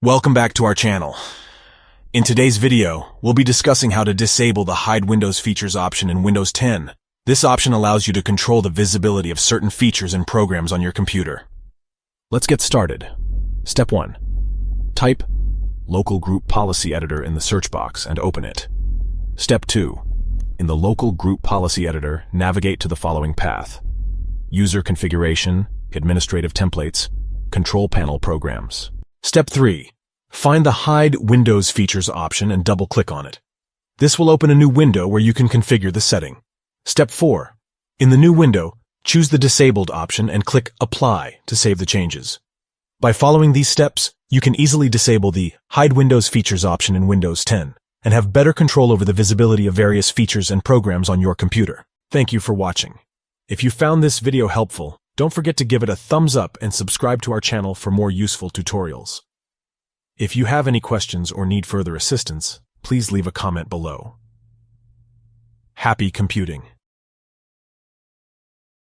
Welcome back to our channel. In today's video, we'll be discussing how to disable the Hide Windows Features option in Windows 10. This option allows you to control the visibility of certain features and programs on your computer. Let's get started. Step 1. Type Local Group Policy Editor in the search box and open it. Step 2. In the Local Group Policy Editor, navigate to the following path: User Configuration, Administrative Templates, Control Panel Programs. Step 3. Find the Hide Windows Features option and double-click on it. This will open a new window where you can configure the setting. Step 4. In the new window, choose the Disabled option and click Apply to save the changes. By following these steps, you can easily disable the Hide Windows Features option in Windows 10 and have better control over the visibility of various features and programs on your computer. Thank you for watching. If you found this video helpful, don't forget to give it a thumbs up and subscribe to our channel for more useful tutorials. If you have any questions or need further assistance, please leave a comment below. Happy computing!